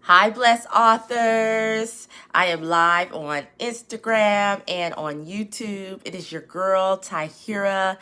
Hi, blessed authors. I am live on Instagram and on YouTube. It is your girl, Tahira,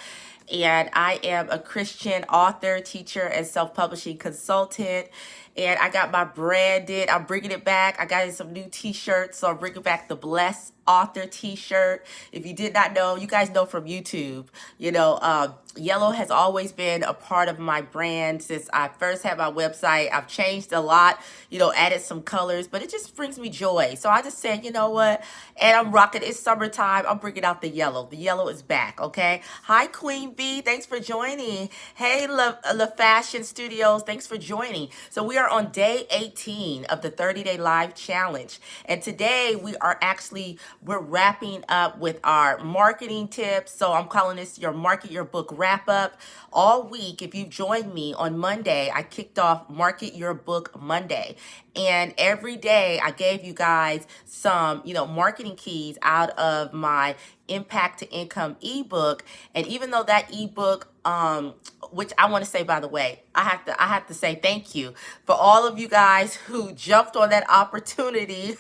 and I am a Christian author, teacher, and self publishing consultant. And I got my branded, I'm bringing it back. I got some new t shirts, so I'm bringing back the Blessed Author t shirt. If you did not know, you guys know from YouTube, yellow has always been a part of my brand since I first had my website. I've changed a lot, added some colors, but it just brings me joy. So I just said, you know what? And I'm rocking. It's summertime. I'm bringing out the yellow. The yellow is back. Okay. Hi, Queen B. Thanks for joining. Hey, La Fashion Studios. Thanks for joining. So we are on day 18 of the 30-day live challenge, and today we're wrapping up with our marketing tips. So I'm calling this your Market Your Book wrap up. All week, if you've joined me on Monday, I kicked off Market Your Book Monday. And every day I gave you guys some, marketing keys out of my Impact to Income ebook. And even though that ebook, which I want to say, by the way, I have to say thank you for all of you guys who jumped on that opportunity,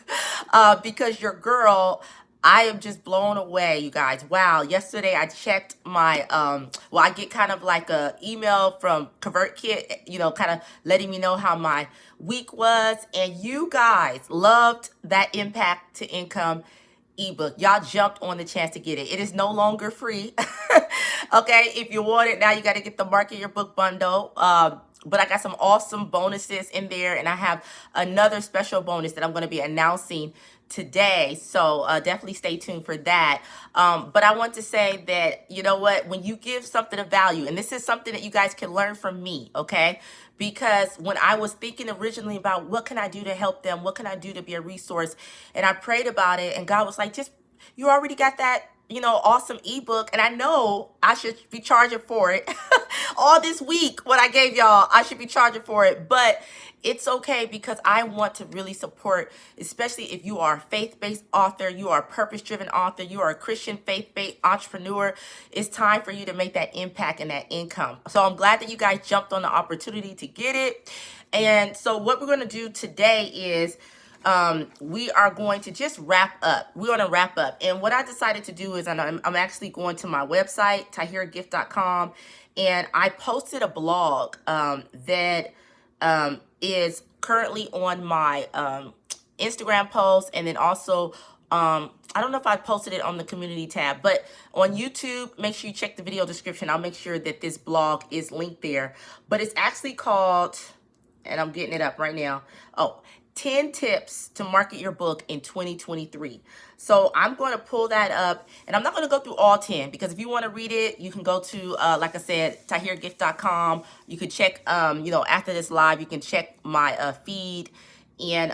because your girl, I am just blown away, you guys. Wow. Yesterday I checked my I get kind of like a email from ConvertKit, kind of letting me know how my week was, and you guys loved that Impact to Income ebook. Y'all jumped on the chance to get it. It is no longer free. Okay, if you want it now, you got to get the Market Your Book bundle. But I got some awesome bonuses in there, and I have another special bonus that I'm going to be announcing today. So definitely stay tuned for that. But I want to say that, you know what, when you give something of value, and this is something that you guys can learn from me, okay? Because when I was thinking originally about what can I do to help them, what can I do to be a resource, and I prayed about it, and God was like, just, you already got that, awesome ebook, and I know I should be charging for it. All this week, what I gave y'all, I should be charging for it, but it's okay because I want to really support, especially if you are a faith-based author, you are a purpose-driven author, you are a Christian faith-based entrepreneur. It's time for you to make that impact and that income. So I'm glad that you guys jumped on the opportunity to get it. And so what we're going to do today is we are going to just wrap up. We're going to wrap up. And what I decided to do is I'm actually going to my website, tahiragift.com, and I posted a blog that is currently on my Instagram post, and then also I don't know if I posted it on the community tab, but on YouTube, make sure you check the video description. I'll make sure that this blog is linked there. But it's actually called, and I'm getting it up right now. 10 tips to market your book in 2023. So I'm going to pull that up, and I'm not going to go through all 10, because if you want to read it, you can go to, like I said, tahiragift.com. You can check, after this live, you can check my feed, and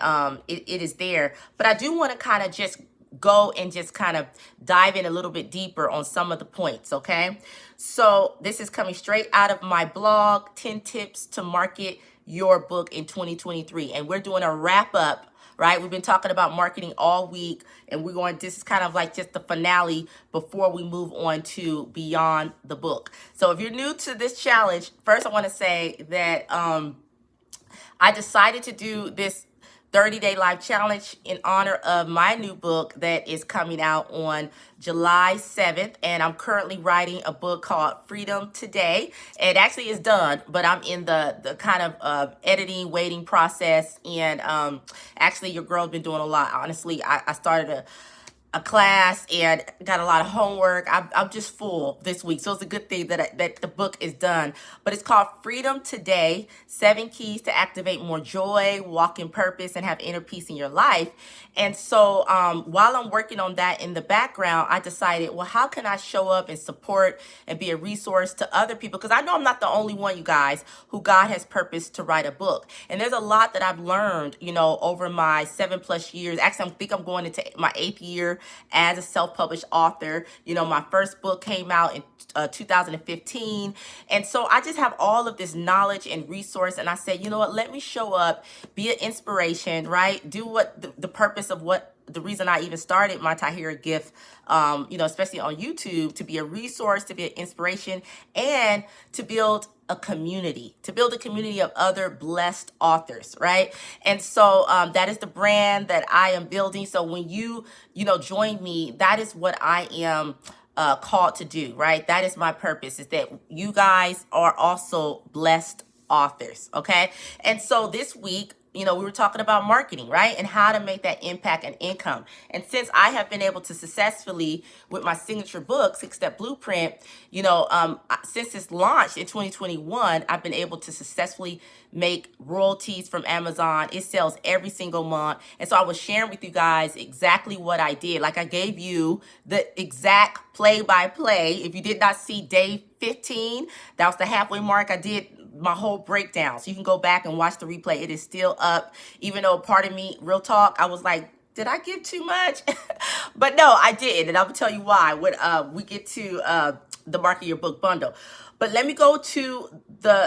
it is there. But I do want to kind of just go and just kind of dive in a little bit deeper on some of the points, okay? So this is coming straight out of my blog, 10 tips to market your book in 2023. And we're doing a wrap up, right? We've been talking about marketing all week, and this is kind of like just the finale before we move on to beyond the book. So if you're new to this challenge, first I want to say that I decided to do this 30-day live challenge in honor of my new book that is coming out on July 7th. And I'm currently writing a book called Freedom Today. It actually is done, but I'm in the kind of editing, waiting process. And actually, your girl's been doing a lot. Honestly, I started a class and got a lot of homework. I'm just full this week. So it's a good thing that the book is done. But it's called Freedom Today, 7 Keys to Activate More Joy, Walk in Purpose, and Have Inner Peace in Your Life. And so while I'm working on that in the background, I decided, well, how can I show up and support and be a resource to other people? Because I know I'm not the only one, you guys, who God has purposed to write a book. And there's a lot that I've learned, over my 7+ years. Actually, I think I'm going into my 8th year as a self-published author. My first book came out in 2015. And so I just have all of this knowledge and resource. And I said, you know what, let me show up, be an inspiration, right? Do what the purpose of what the reason I even started my Tahira Gift, especially on YouTube, to be a resource, to be an inspiration, and to build a community of other blessed authors, right? And so that is the brand that I am building. So when you join me, that is what I am called to do, right? That is my purpose, is that you guys are also blessed authors, okay? And so this week, we were talking about marketing, right? And how to make that impact and income. And since I have been able to successfully, with my signature book, 6-Step Blueprint, since it's launched in 2021, I've been able to successfully make royalties from Amazon. It sells every single month. And so I was sharing with you guys exactly what I did. Like, I gave you the exact play-by-play. If you did not see day 15, that was the halfway mark. I did my whole breakdown. So you can go back and watch the replay. It is still up, even though part of me, real talk, I was like, did I give too much? But no, I didn't. And I'll tell you why when we get to the Market Your Book bundle. But let me go to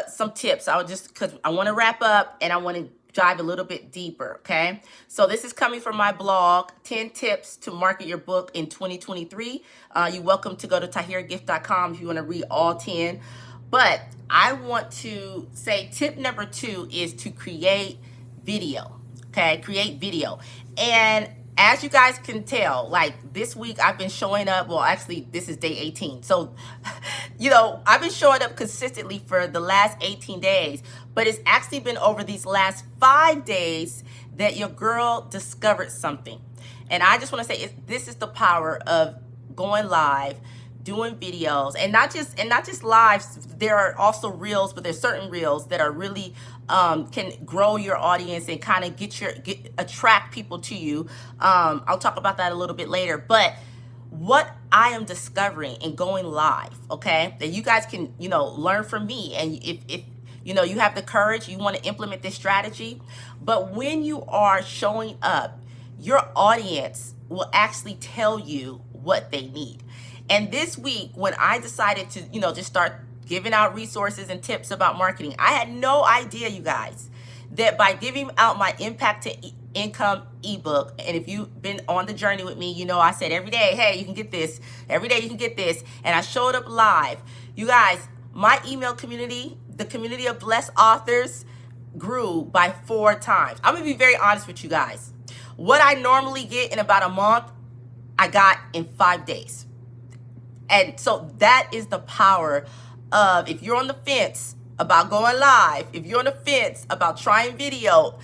some tips. Because I want to wrap up and I want to dive a little bit deeper, okay? So this is coming from my blog, 10 Tips to Market Your Book in 2023. You're welcome to go to tahiragift.com if you want to read all 10. But I want to say tip number 2 is to create video, okay? Create video. And as you guys can tell, like this week I've been showing up. Well, actually, this is day 18. So, I've been showing up consistently for the last 18 days. But it's actually been over these last 5 days that your girl discovered something. And I just want to say this is the power of going live, doing videos, and not just lives. There are also reels, but there's certain reels that are really can grow your audience and kind of attract people to you. I'll talk about that a little bit later. But what I am discovering and going live, okay, that you guys can learn from me, and if you have the courage, you want to implement this strategy. But when you are showing up, your audience will actually tell you what they need. And this week, when I decided to, just start giving out resources and tips about marketing, I had no idea, you guys, that by giving out my Impact to Income ebook, and if you've been on the journey with me, I said every day, hey, you can get this. Every day you can get this. And I showed up live. You guys, my email community, the community of blessed authors, grew by 4 times. I'm going to be very honest with you guys. What I normally get in about a month, I got in 5 days. And so that is the power of, if you're on the fence about going live, if you're on the fence about trying video,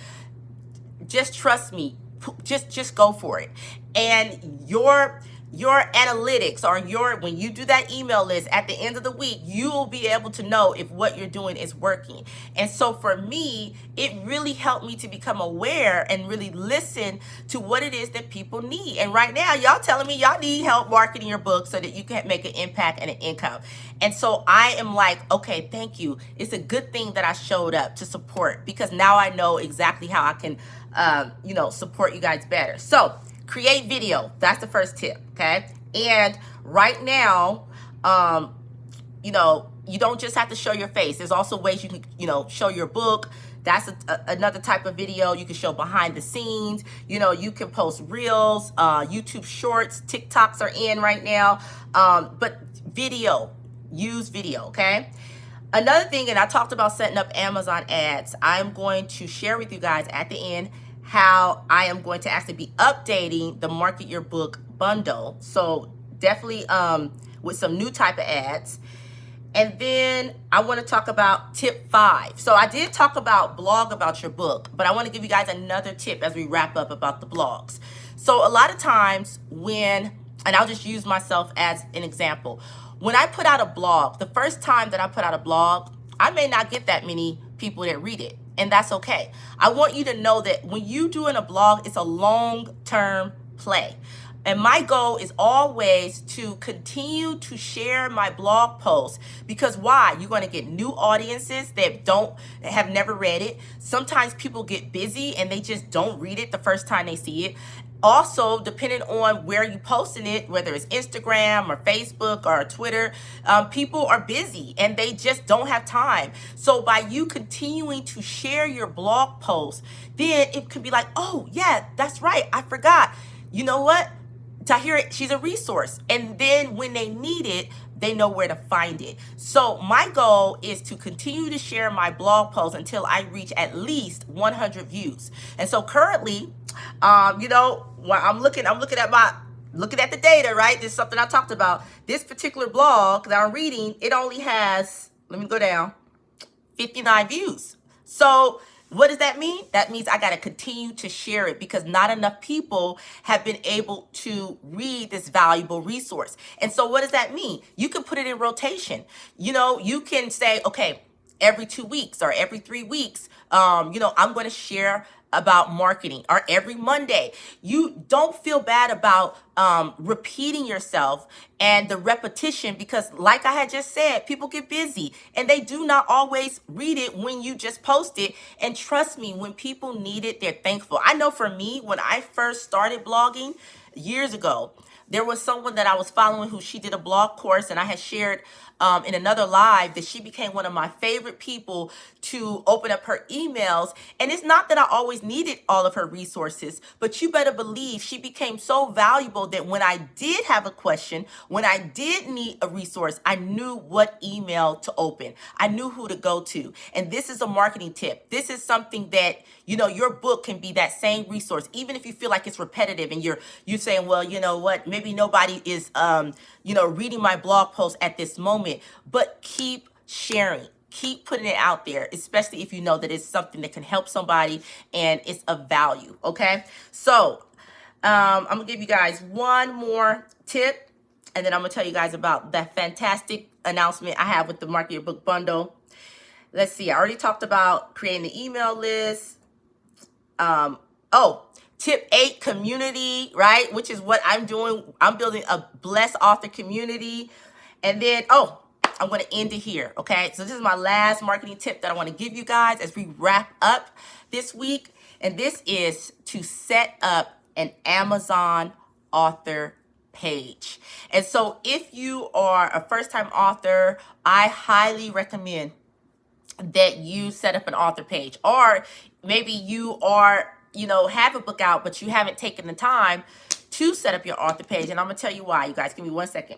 just trust me, just go for it. And your analytics, or when you do that email list at the end of the week, you will be able to know if what you're doing is working. And so for me, it really helped me to become aware and really listen to what it is that people need. And right now, y'all telling me y'all need help marketing your book so that you can make an impact and an income. And so I am like, okay, thank you. It's a good thing that I showed up to support, because now I know exactly how I can, support you guys better. So create video. That's the first tip, okay? And right now, you don't just have to show your face. There's also ways you can, show your book. That's another type of video. You can show behind the scenes. You can post reels, YouTube shorts, TikToks are in right now. But video, use video, okay? Another thing, and I talked about setting up Amazon ads. I'm going to share with you guys at the end how I am going to actually be updating the Market Your Book bundle. So definitely with some new type of ads. And then I want to talk about tip 5. So I did talk about blog about your book, but I want to give you guys another tip as we wrap up about the blogs. So a lot of times and I'll just use myself as an example. When I put out a blog, the first time that I put out a blog, I may not get that many people that read it. And that's okay. I want you to know that when you doing a blog, it's a long-term play. And my goal is always to continue to share my blog posts, because why? You're going to get new audiences that have never read it. Sometimes people get busy and they just don't read it the first time they see it. Also, depending on where you posting it, whether it's Instagram or Facebook or Twitter, people are busy and they just don't have time. So by you continuing to share your blog posts, then it could be like, oh yeah, that's right, I forgot. you know what? Tahira, she's a resource. And then when they need it, they know where to find it. So my goal is to continue to share my blog posts until I reach at least 100 views. And so currently, while looking at the data, right? This is something I talked about. This particular blog that I'm reading, it only has, let me go down, 59 views. So what does that mean? That means I got to continue to share it because not enough people have been able to read this valuable resource. And so what does that mean? You can put it in rotation. You can say, okay, every 2 weeks or every 3 weeks, I'm going to share about marketing, or every Monday. You don't feel bad about repeating yourself and the repetition, because like I had just said, people get busy and they do not always read it when you just post it. And trust me, when people need it, they're thankful. I know for me, when I first started blogging years ago, there was someone that I was following who she did a blog course, and I had shared in another live that she became one of my favorite people to open up her emails. And it's not that I always needed all of her resources, but you better believe she became so valuable that when I did have a question, when I did need a resource, I knew what email to open. I knew who to go to. And this is a marketing tip. This is something that, your book can be that same resource, even if you feel like it's repetitive and you're saying, well, you know what, maybe nobody is, reading my blog post at this moment, but keep sharing. Keep putting it out there, especially if you know that it's something that can help somebody and it's of value, okay? So I'm going to give you guys one more tip, and then I'm going to tell you guys about that fantastic announcement I have with the Market Your Book Bundle. Let's see. I already talked about creating the email list. Tip 8, community, right? Which is what I'm doing. I'm building a blessed author community. And then, I'm going to end it here, okay? So this is my last marketing tip that I want to give you guys as we wrap up this week. And this is to set up an Amazon author page. And so if you are a first-time author, I highly recommend that you set up an author page. Or maybe you are, have a book out, but you haven't taken the time to set up your author page. And I'm going to tell you why. You guys, give me 1 second.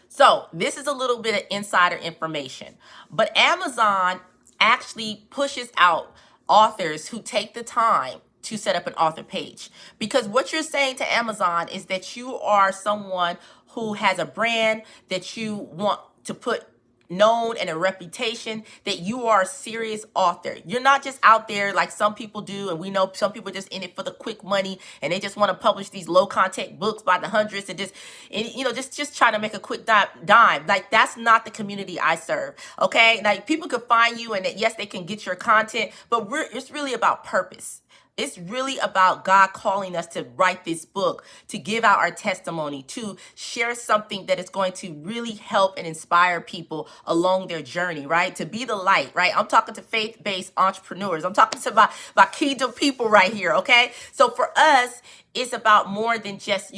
So this is a little bit of insider information, but Amazon actually pushes out authors who take the time to set up an author page, because what you're saying to Amazon is that you are someone who has a brand, that you want to put known and a reputation, that you are a serious author. You're not just out there like some people do, and we know some people are just in it for the quick money and they just want to publish these low content books by the hundreds and just trying to make a quick dime. Like, that's not the community I serve. Okay, like, people can find you and that, yes, they can get your content, but it's really about purpose. It's really about God calling us to write this book, to give out our testimony, to share something that is going to really help and inspire people along their journey, right? To be the light, right? I'm talking to faith-based entrepreneurs. I'm talking to my kingdom people right here, okay? So for us, it's about more than just,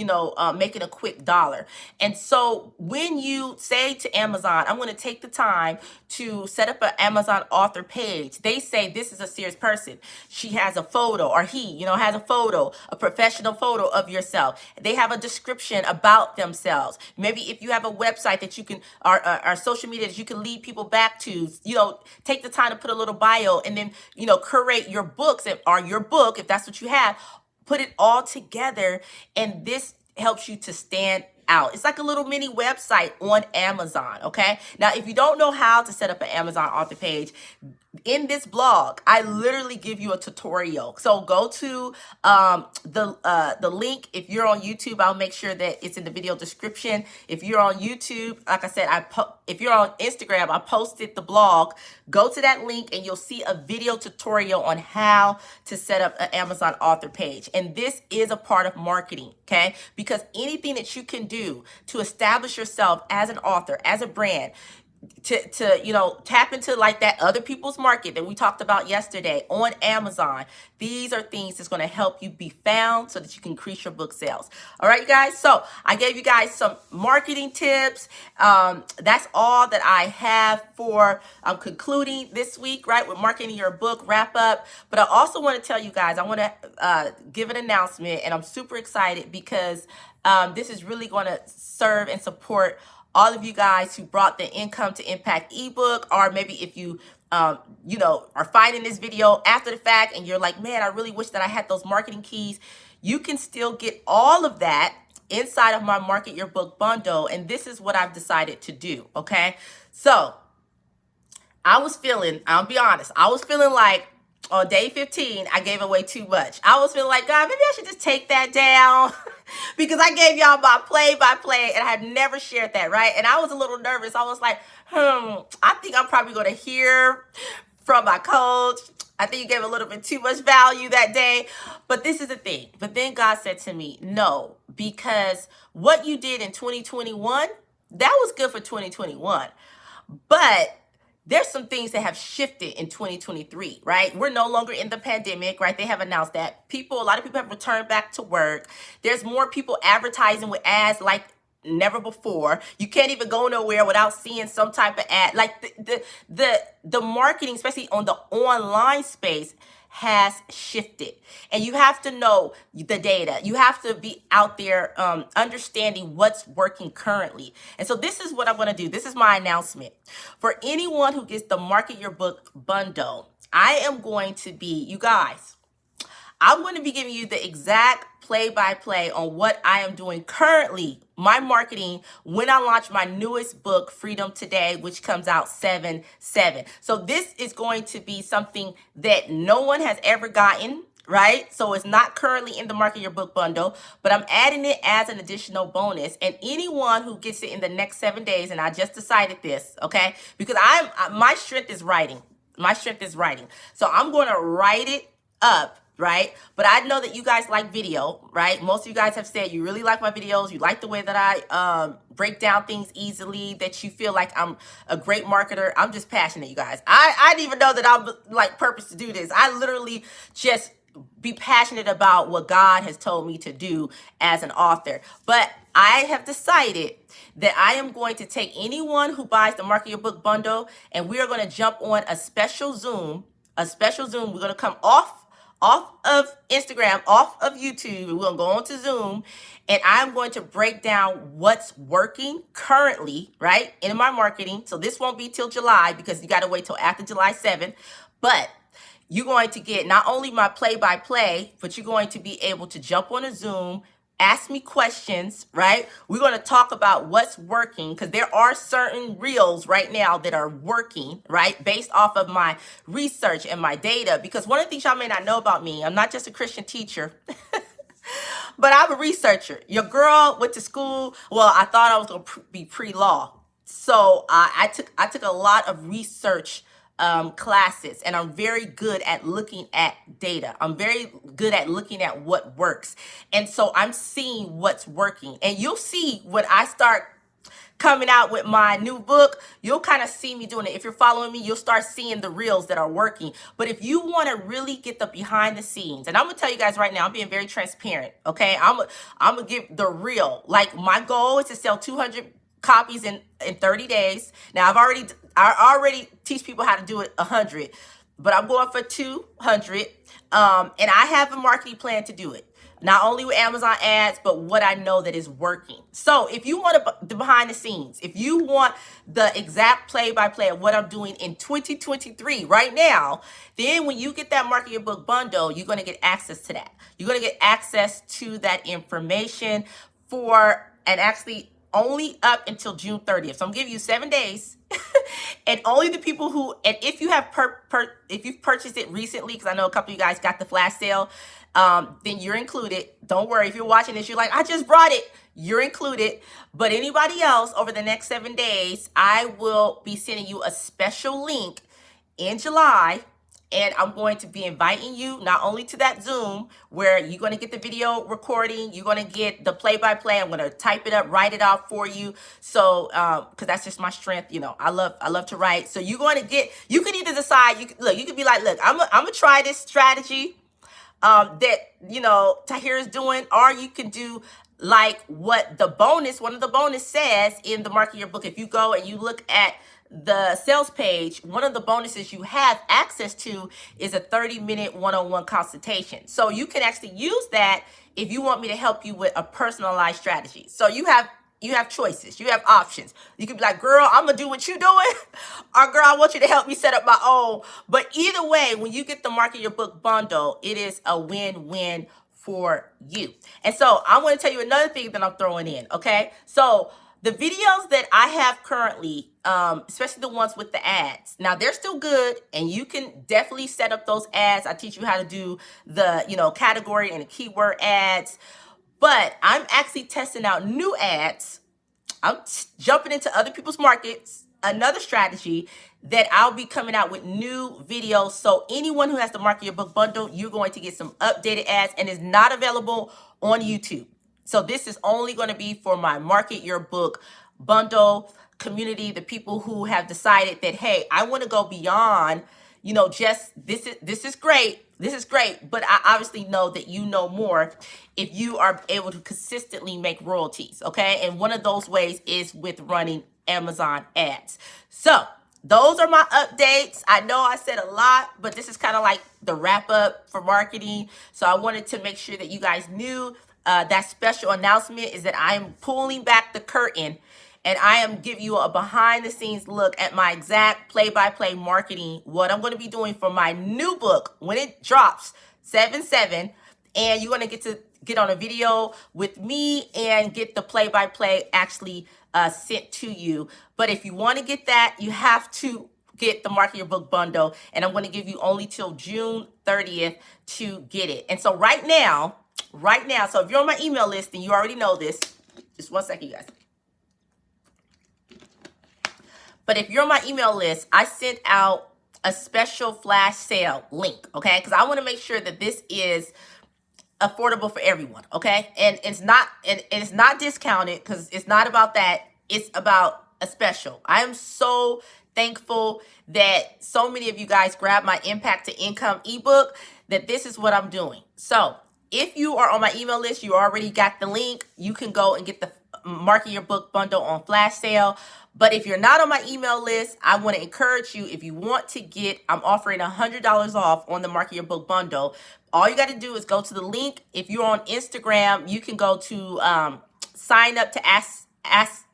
making a quick dollar. And so when you say to Amazon, I'm going to take the time to set up an Amazon author page, they say this is a serious person. She has a photo, or he, has a photo, a professional photo of yourself. They have a description about themselves. Maybe if you have a website that you can, or social media that you can lead people back to, take the time to put a little bio, and then, curate your books, or your book, if that's what you have. Put it all together, and this helps you to stand out. It's like a little mini website on Amazon, okay? Now, if you don't know how to set up an Amazon author page, in this blog, I literally give you a tutorial. So go to the link. If you're on YouTube, I'll make sure that it's in the video description. If you're on YouTube, like I said, if you're on Instagram, I posted the blog. Go to that link and you'll see a video tutorial on how to set up an Amazon author page. And this is a part of marketing, okay? Because anything that you can do to establish yourself as an author, as a brand, to tap into like that other people's market that we talked about yesterday on Amazon. These are things that's going to help you be found so that you can increase your book sales. All right, you guys. So I gave you guys some marketing tips. That's all that I have for concluding this week, right, with marketing your book wrap up. But I also want to tell you guys, I want to give an announcement, and I'm super excited because this is really going to serve and support all of you guys who brought the Income to Impact ebook, or maybe if you are finding this video after the fact and you're like, man, I really wish that I had those marketing keys. You can still get all of that inside of my Market Your Book bundle. And this is what I've decided to do. Okay. So I'll be honest, I was feeling like on day 15, I gave away too much. I was feeling like, God, maybe I should just take that down because I gave y'all my play-by-play and I had never shared that, right? And I was a little nervous. I was like, I think I'm probably going to hear from my coach. I think you gave a little bit too much value that day. But this is the thing. But then God said to me, no, because what you did in 2021, that was good for 2021. But there's some things that have shifted in 2023, right? We're no longer in the pandemic, right? They have announced that a lot of people have returned back to work. There's more people advertising with ads like never before. You can't even go nowhere without seeing some type of ad. Like the marketing, especially on the online space, has shifted, and you have to know the data. You have to be out there understanding what's working currently. And so this is what I'm going to do. This is my announcement for anyone who gets the Market Your Book bundle. I am going to be, you guys, I'm going to be giving you the exact play-by-play on what I am doing currently, my marketing, when I launch my newest book, Freedom Today, which comes out 7/7. So this is going to be something that no one has ever gotten, right? So it's not currently in the Market Your Book bundle, but I'm adding it as an additional bonus. And anyone who gets it in the next 7 days, and I just decided this, okay? Because my strength is writing. My strength is writing. So I'm going to write it up, right? But I know that you guys like video, right? Most of you guys have said you really like my videos. You like the way that I break down things easily, that you feel like I'm a great marketer. I'm just passionate, you guys. I didn't even know that I'm like purpose to do this. I literally just be passionate about what God has told me to do as an author. But I have decided that I am going to take anyone who buys the Market Your Book bundle, and we are going to jump on a special Zoom. We're going to come off of Instagram, off of YouTube. We're going to go on to Zoom, and I'm going to break down what's working currently, right, in my marketing. So this won't be till July because you got to wait till after July 7th. But you're going to get not only my play-by-play, but you're going to be able to jump on a Zoom, ask me questions, right? We're going to talk about what's working, because there are certain reels right now that are working, right? Based off of my research and my data. Because one of the things y'all may not know about me, I'm not just a Christian teacher, but I'm a researcher. Your girl went to school. Well, I thought I was going to be pre-law. So I took a lot of research classes, and I'm very good at looking at data. I'm very good at looking at what works. And so I'm seeing what's working. And you'll see when I start coming out with my new book, you'll kind of see me doing it. If you're following me, you'll start seeing the reels that are working. But if you want to really get the behind the scenes, and I'm going to tell you guys right now, I'm being very transparent, okay? I'm going to give the real. Like, my goal is to sell 200 copies in 30 days. Now, I already teach people how to do it 100, but I'm going for 200. And I have a marketing plan to do it. Not only with Amazon ads, but what I know that is working. So if you want the behind the scenes, if you want the exact play-by-play of what I'm doing in 2023 right now, then when you get that Market Your Book bundle, you're going to get access to that. You're going to get access to that information and actually only up until June 30th. So I'm giving you 7 days. And only the people who, and if you have if you've purchased it recently, because I know a couple of you guys got the flash sale, then you're included. Don't worry, if you're watching this, you're like, I just brought it, you're included. But anybody else, over the next 7 days, I will be sending you a special link in July And I'm going to be inviting you not only to that Zoom where you're going to get the video recording, you're going to get the play-by-play. I'm going to type it up, write it out for you. So, because that's just my strength, you know. I love to write. So you're going to get. You can either decide. You can be like, look, I'm gonna try this strategy that you know Tahira's doing, or you can do like what one of the bonus says in the Market Your Book. If you go and you look at the sales page, one of the bonuses you have access to is a 30-minute one-on-one consultation. So you can actually use that if you want me to help you with a personalized strategy. So you have choices, you have options. You can be like, girl, I'm gonna do what you doing, or girl, I want you to help me set up my own. But either way, when you get the Market Your Book bundle, it is a win-win for you. And so I want to tell you another thing that I'm throwing in. Okay, so the videos that I have currently, especially the ones with the ads, now they're still good, and you can definitely set up those ads. I teach you how to do the category and the keyword ads. But I'm actually testing out new ads. I'm jumping into other people's markets, another strategy that I'll be coming out with new videos. So anyone who has the Market Your Book bundle, you're going to get some updated ads, and it's not available on YouTube. So this is only going to be for my Market Your Book bundle community, the people who have decided that, hey, I want to go beyond, just this is great. This is great, but I obviously know that you know more if you are able to consistently make royalties, okay? And one of those ways is with running Amazon ads. So those are my updates. I know I said a lot, but this is kind of like the wrap up for marketing. So I wanted to make sure that you guys knew that special announcement is that I am pulling back the curtain, and I am giving you a behind the scenes look at my exact play-by-play marketing, what I'm going to be doing for my new book when it drops 7/7. And you're going to get on a video with me and get the play-by-play actually sent to you. But if you want to get that, you have to get the Market Your Book bundle. And I'm going to give you only till June 30th to get it. And so right now, so if you're on my email list and you already know this, just one second, you guys. But if you're on my email list, I sent out a special flash sale link, okay? Because I want to make sure that this is affordable for everyone, okay? And it's not discounted, because it's not about that. It's about a special. I am so thankful that so many of you guys grabbed my Impact to Income ebook, that this is what I'm doing. So if you are on my email list, you already got the link. You can go and get the Market Your Book bundle on flash sale. But if you're not on my email list, I want to encourage you, if you want to get, I'm offering $100 off on the Market Your Book bundle. All you got to do is go to the link. If you're on Instagram, you can go to sign up to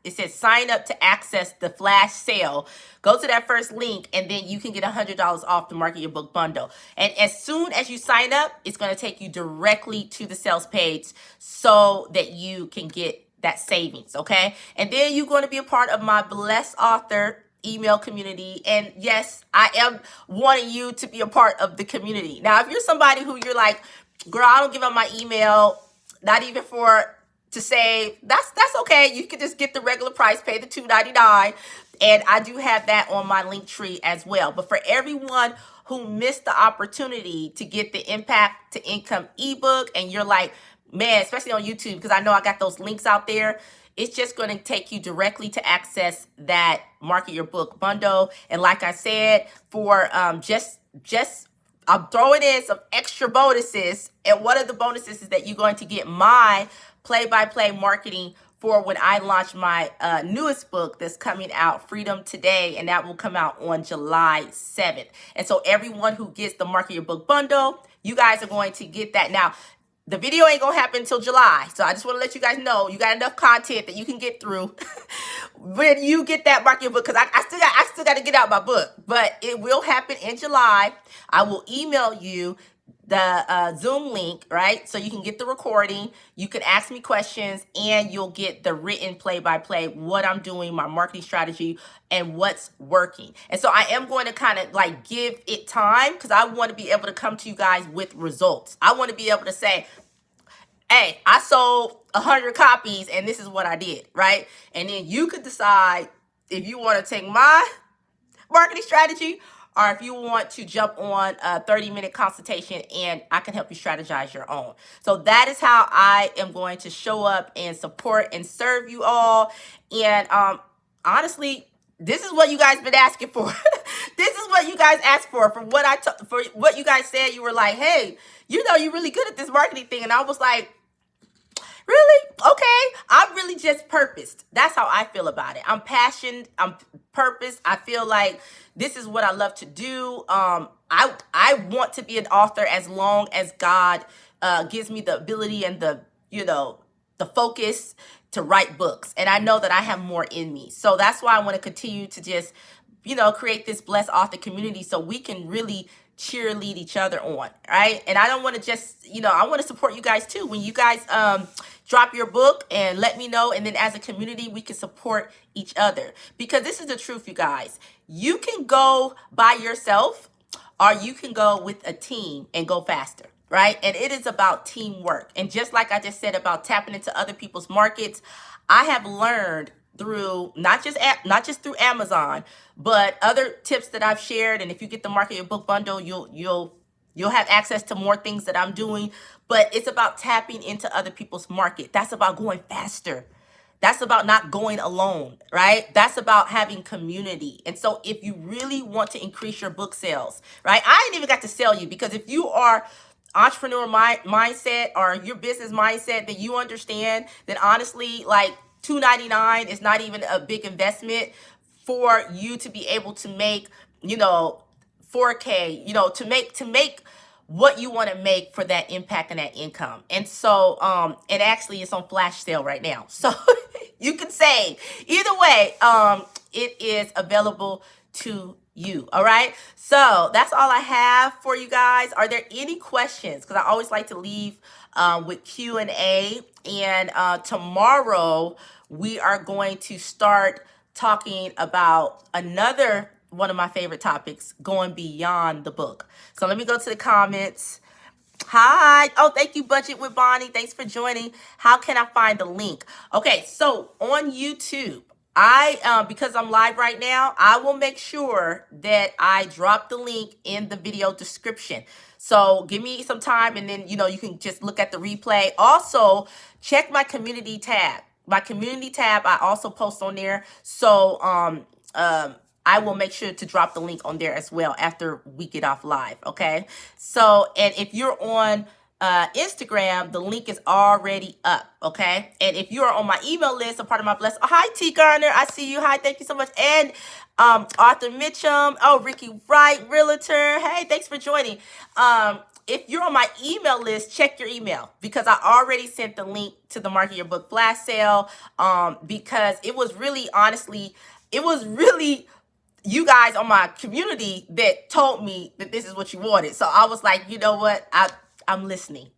it says sign up to access the flash sale. Go to that first link, and then you can get $100 off the Market Your Book bundle. And as soon as you sign up, it's going to take you directly to the sales page so that you can get that savings, okay? And then you're going to be a part of my Blessed Author email community. And yes, I am wanting you to be a part of the community. Now, if you're somebody who you're like, girl, I don't give up my email, not even to save, that's okay. You can just get the regular price, pay the $2.99. And I do have that on my link tree as well. But for everyone who missed the opportunity to get the Impact to Income ebook, and you're like, man, especially on YouTube, because I know I got those links out there, it's just going to take you directly to access that Market Your Book bundle. And like I said, for just I'm throwing in some extra bonuses. And one of the bonuses is that you're going to get my play-by-play marketing for when I launch my newest book that's coming out, Freedom Today, and that will come out on July 7th. And so everyone who gets the Market Your Book bundle, you guys are going to get that. Now, the video ain't gonna happen until July, so I just want to let you guys know you got enough content that you can get through when you get that Market Your Book, because I still got to get out my book, but it will happen in July. I will email you the Zoom link, right? So you can get the recording, you can ask me questions, and you'll get the written play-by-play, what I'm doing, my marketing strategy, and what's working. And so I am going to kind of like give it time, because I want to be able to come to you guys with results. I want to be able to say, hey, I sold 100 copies and this is what I did, right? And then you could decide if you want to take my marketing strategy or if you want to jump on a 30-minute consultation and I can help you strategize your own. So that is how I am going to show up and support and serve you all. And honestly, this is what you guys been asking for. This is what you guys asked for what for what you guys said. You were like, hey, you know, you're really good at this marketing thing. And I was like, really? Okay. I'm really just purposed. That's how I feel about it. I'm passionate. I'm purposed. I feel like this is what I love to do. I want to be an author as long as God gives me the ability and the, you know, the focus to write books. And I know that I have more in me. So that's why I want to continue to just, you know, create this blessed author community so we can really cheerlead each other on, right? And I don't want to just, you know, I want to support you guys too. When you guys drop your book and let me know, and then as a community, we can support each other. Because this is the truth, you guys. You can go by yourself or you can go with a team and go faster, right? And it is about teamwork. And just like I just said about tapping into other people's markets, I have learned through not just through Amazon, but other tips that I've shared. And if you get the Market Your Book bundle, you'll have access to more things that I'm doing. But it's about tapping into other people's market. That's about going faster. That's about not going alone, right? That's about having community. And so if you really want to increase your book sales, right? I ain't even got to sell you, because if you are entrepreneur mindset or your business mindset that you understand, then honestly, like $2.99 is not even a big investment for you to be able to make, you know, 4K, you know, to make what you want to make for that impact and that income. And so, and actually it's on flash sale right now. So you can save. Either way, it is available to you. All right. So that's all I have for you guys. Are there any questions? Because I always like to leave with Q&A. And tomorrow we are going to start talking about another one of my favorite topics, going beyond the book. So let me go to the comments. Hi. Oh, thank you, Budget with Bonnie. Thanks for joining. How can I find the link? Okay, so on YouTube, because I'm live right now, I will make sure that I drop the link in the video description. So give me some time, and then, you know, you can just look at the replay. Also, check my community tab. My community tab, I also post on there. So I will make sure to drop the link on there as well after we get off live. Okay. So, and if you're on Instagram, the link is already up. Okay. And if you are on my email list, a part of my blessed. Oh, hi, T Garner. I see you. Hi. Thank you so much. And Arthur Mitchum. Oh, Ricky Wright, Realtor. Hey, thanks for joining. If you're on my email list, check your email, because I already sent the link to the Market Your Book flash sale, because it was really, honestly, you guys on my community that told me that this is what you wanted. So I was like, you know what? I'm listening.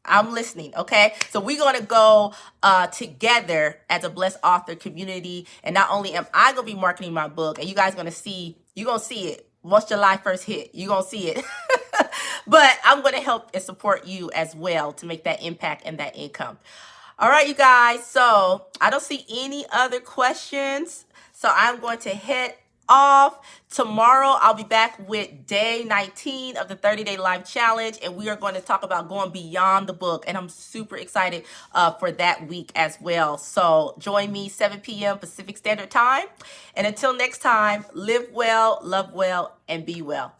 Okay. So we're going to go together as a blessed author community. And not only am I going to be marketing my book, and you guys going to see it once July 1st hit, you're going to see it. But I'm going to help and support you as well to make that impact and that income. All right, you guys. So I don't see any other questions. So I'm going to head off. Tomorrow I'll be back with day 19 of the 30-day life challenge, and we are going to talk about going beyond the book, and I'm super excited for that week as well. So join me 7 p.m. Pacific Standard Time, and until next time, live well, love well, and be well.